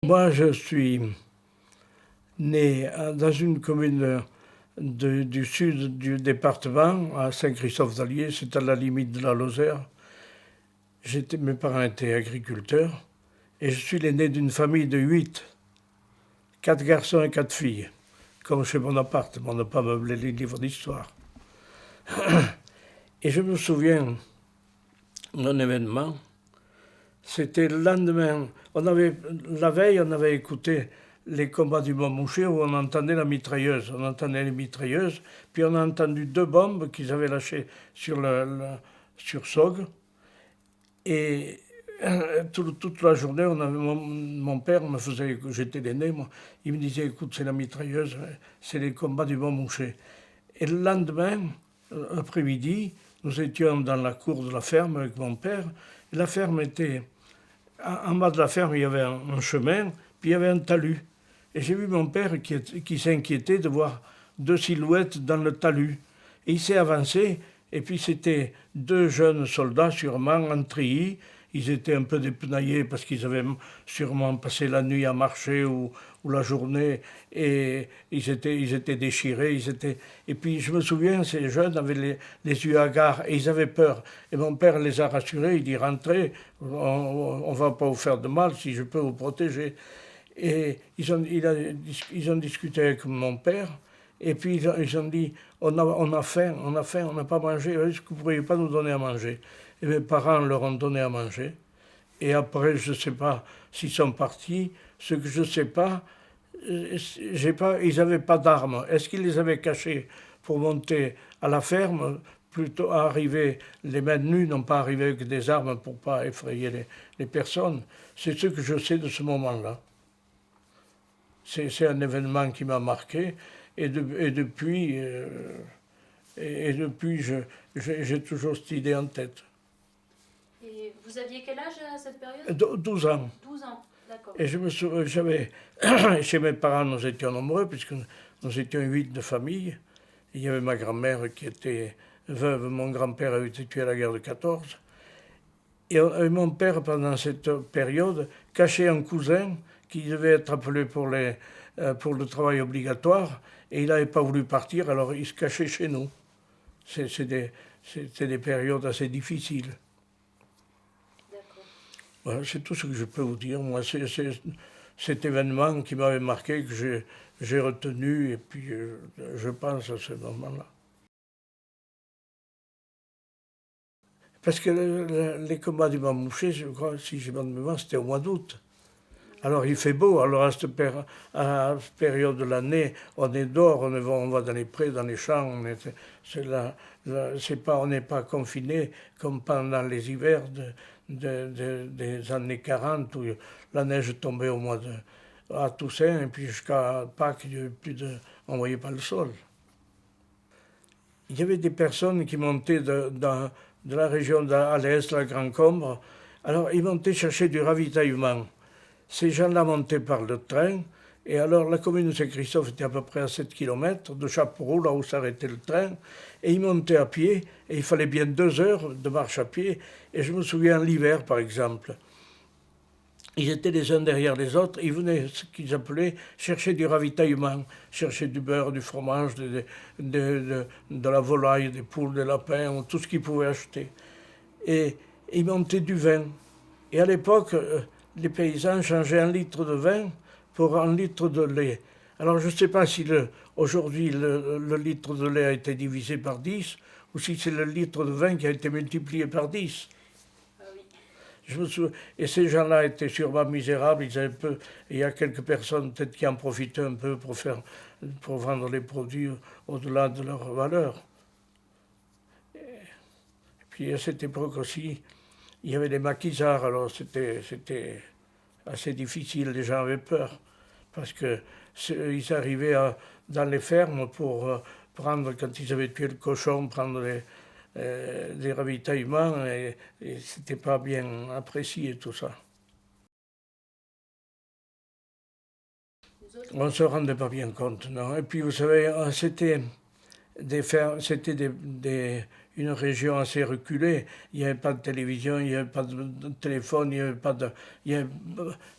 Moi, je suis né dans une commune du sud du département, à Saint-Christophe-d'Allier, c'est à la limite de la Lozère. Mes parents étaient agriculteurs et je suis l'aîné d'une famille de 8, 4 garçons et 4 filles, comme chez Bonaparte, on n'a pas meublé les livres d'histoire. Et je me souviens d'un événement, c'était le lendemain, la veille on avait écouté les combats du Montmouchet où on entendait la mitrailleuse, on entendait les mitrailleuses, puis on a entendu 2 bombes qu'ils avaient lâchées sur Sogg. Et toute la journée, mon père me faisait, j'étais l'aîné, moi, il me disait, écoute, c'est la mitrailleuse, c'est les combats du Montmouchet. Et le lendemain, après-midi, nous étions dans la cour de la ferme avec mon père. Et la ferme était, en bas de la ferme, il y avait un chemin, puis il y avait un talus. Et j'ai vu mon père qui s'inquiétait de voir 2 silhouettes dans le talus. Et il s'est avancé, et puis c'était 2 jeunes soldats, sûrement en treillis. Ils étaient un peu dépenaillés parce qu'ils avaient sûrement passé la nuit à marcher ou la journée, et ils étaient déchirés. Et puis je me souviens, ces jeunes avaient les yeux hagards et ils avaient peur. Et mon père les a rassurés, il dit rentrez, on ne va pas vous faire de mal si je peux vous protéger. Et ils ont discuté avec mon père, et puis ils ont dit on a faim, on n'a pas mangé, est-ce que vous ne pourriez pas nous donner à manger? Et mes parents leur ont donné à manger. Et après, je ne sais pas s'ils sont partis. Ce que je ne sais pas, ils n'avaient pas d'armes. Est-ce qu'ils les avaient cachées pour monter à la ferme, plutôt à arriver les mains nues, non pas arriver avec des armes pour ne pas effrayer les personnes? C'est ce que je sais de ce moment-là. C'est un événement qui m'a marqué, et depuis, j'ai toujours cette idée en tête. Et vous aviez quel âge à cette période? 12 ans. 12 ans, d'accord. Et je me souviens, chez mes parents, nous étions nombreux, puisque nous étions 8 de famille. Il y avait ma grand-mère qui était veuve, mon grand-père avait été tué à la guerre de 14. Et mon père, pendant cette période, cachait un cousin qui devait être appelé pour le travail obligatoire, et il n'avait pas voulu partir, alors il se cachait chez nous. C'était des périodes assez difficiles. Voilà, c'est tout ce que je peux vous dire. Moi, c'est cet événement qui m'avait marqué, que j'ai retenu, et puis je pense à ce moment-là. Parce que les combats du Montmouchet, je crois, si j'ai bonne mémoire, c'était au mois d'août. Alors il fait beau, alors à cette période de l'année, on est dehors, on va dans les prés, dans les champs, on n'est pas confiné comme pendant les hivers des années 40 où la neige tombait à Toussaint, et puis jusqu'à Pâques, on ne voyait pas le sol. Il y avait des personnes qui montaient de la région à l'est, la Grand Combre, alors ils montaient chercher du ravitaillement. Ces gens-là montaient par le train, et alors la commune de Saint-Christophe était à peu près à 7 km de Chapeauroux, là où s'arrêtait le train, et ils montaient à pied, et il fallait bien 2 heures de marche à pied, et je me souviens l'hiver par exemple. Ils étaient les uns derrière les autres, ils venaient, ce qu'ils appelaient, chercher du ravitaillement, chercher du beurre, du fromage, de la volaille, des poules, des lapins, tout ce qu'ils pouvaient acheter. Et ils montaient du vin. Et à l'époque, les paysans changeaient 1 litre de vin pour 1 litre de lait. Alors je ne sais pas si aujourd'hui le litre de lait a été divisé par 10 ou si c'est le litre de vin qui a été multiplié par 10. Et ces gens-là étaient sûrement misérables, il y a quelques personnes peut-être qui en profitaient un peu pour vendre les produits au-delà de leur valeur. Et puis à cette époque aussi, il y avait les maquisards, alors c'était assez difficile, les gens avaient peur, parce qu'ils arrivaient dans les fermes pour prendre, quand ils avaient tué le cochon, prendre des ravitaillements, et c'était pas bien apprécié tout ça. On ne se rendait pas bien compte, non. Et puis vous savez, c'était une région assez reculée. Il n'y avait pas de télévision, il n'y avait pas de téléphone, il n'y avait pas de... Il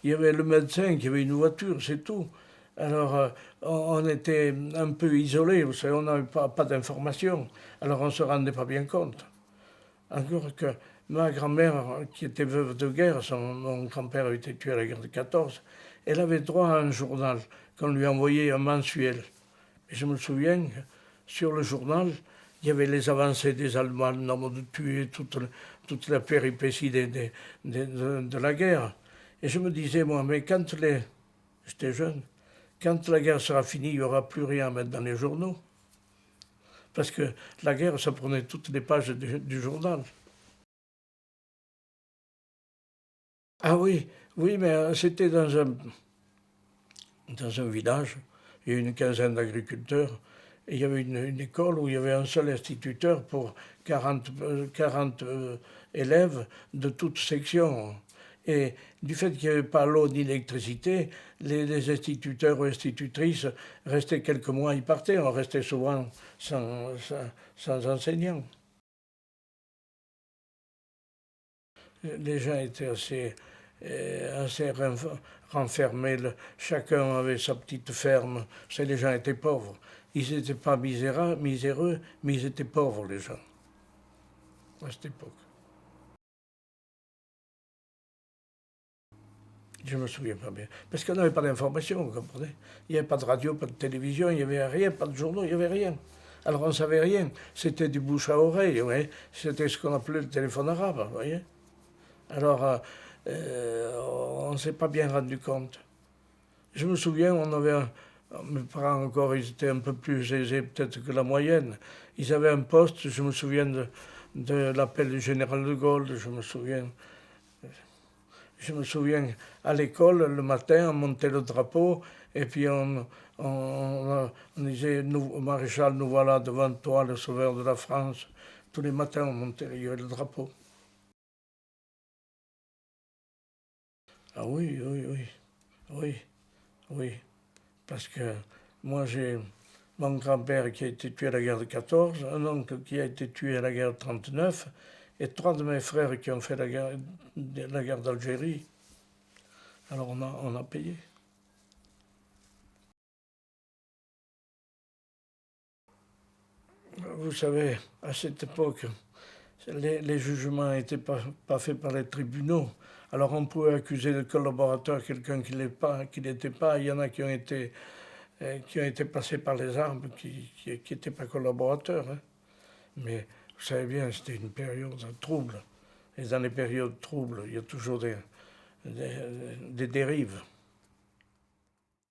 y avait le médecin qui avait une voiture, c'est tout. Alors, on était un peu isolés, vous savez, on n'avait pas d'informations. Alors, on ne se rendait pas bien compte. Encore que ma grand-mère, qui était veuve de guerre, mon grand-père avait été tué à la guerre de 14, elle avait droit à un journal qu'on lui envoyait, un mensuel. Et je me souviens que sur le journal, il y avait les avancées des Allemands, le nombre de tués, toute la péripétie de la guerre. Et je me disais, moi, mais j'étais jeune, quand la guerre sera finie, il n'y aura plus rien à mettre dans les journaux. Parce que la guerre, ça prenait toutes les pages du journal. Ah oui, oui, mais c'était dans un village, il y a une quinzaine d'agriculteurs, et il y avait une école où il y avait un seul instituteur pour 40 élèves de toutes sections. Et du fait qu'il n'y avait pas l'eau ni l'électricité, les instituteurs ou institutrices restaient quelques mois, ils partaient, on restait souvent sans enseignants. Les gens étaient assez renfermés. Chacun avait sa petite ferme. Les gens étaient pauvres. Ils n'étaient pas miséreux, mais ils étaient pauvres, les gens, à cette époque. Je ne me souviens pas bien. Parce qu'on n'avait pas d'informations, vous comprenez? Il n'y avait pas de radio, pas de télévision, il n'y avait rien, pas de journaux, il n'y avait rien. Alors on ne savait rien. C'était du bouche à oreille, vous voyez? C'était ce qu'on appelait le téléphone arabe, vous voyez? Alors, on ne s'est pas bien rendu compte. Je me souviens, mes parents encore, ils étaient un peu plus aisés peut-être que la moyenne. Ils avaient un poste, je me souviens de l'appel du général de Gaulle, je me souviens à l'école, le matin, on montait le drapeau, et puis on disait, Maréchal, nous voilà devant toi, le sauveur de la France. Tous les matins, on montait, il y avait le drapeau. Ah oui, oui, oui, oui, oui. Parce que moi, j'ai mon grand-père qui a été tué à la guerre de 14, un oncle qui a été tué à la guerre de 39, et trois de mes frères qui ont fait la guerre d'Algérie. Alors on a payé. Vous savez, à cette époque, les jugements n'étaient pas faits par les tribunaux. Alors on pouvait accuser le collaborateur quelqu'un qui n'était pas. Il y en a qui ont été passés par les armes, qui n'étaient pas collaborateurs, hein. Mais vous savez bien, c'était une période trouble. Et dans les périodes troubles, il y a toujours des dérives.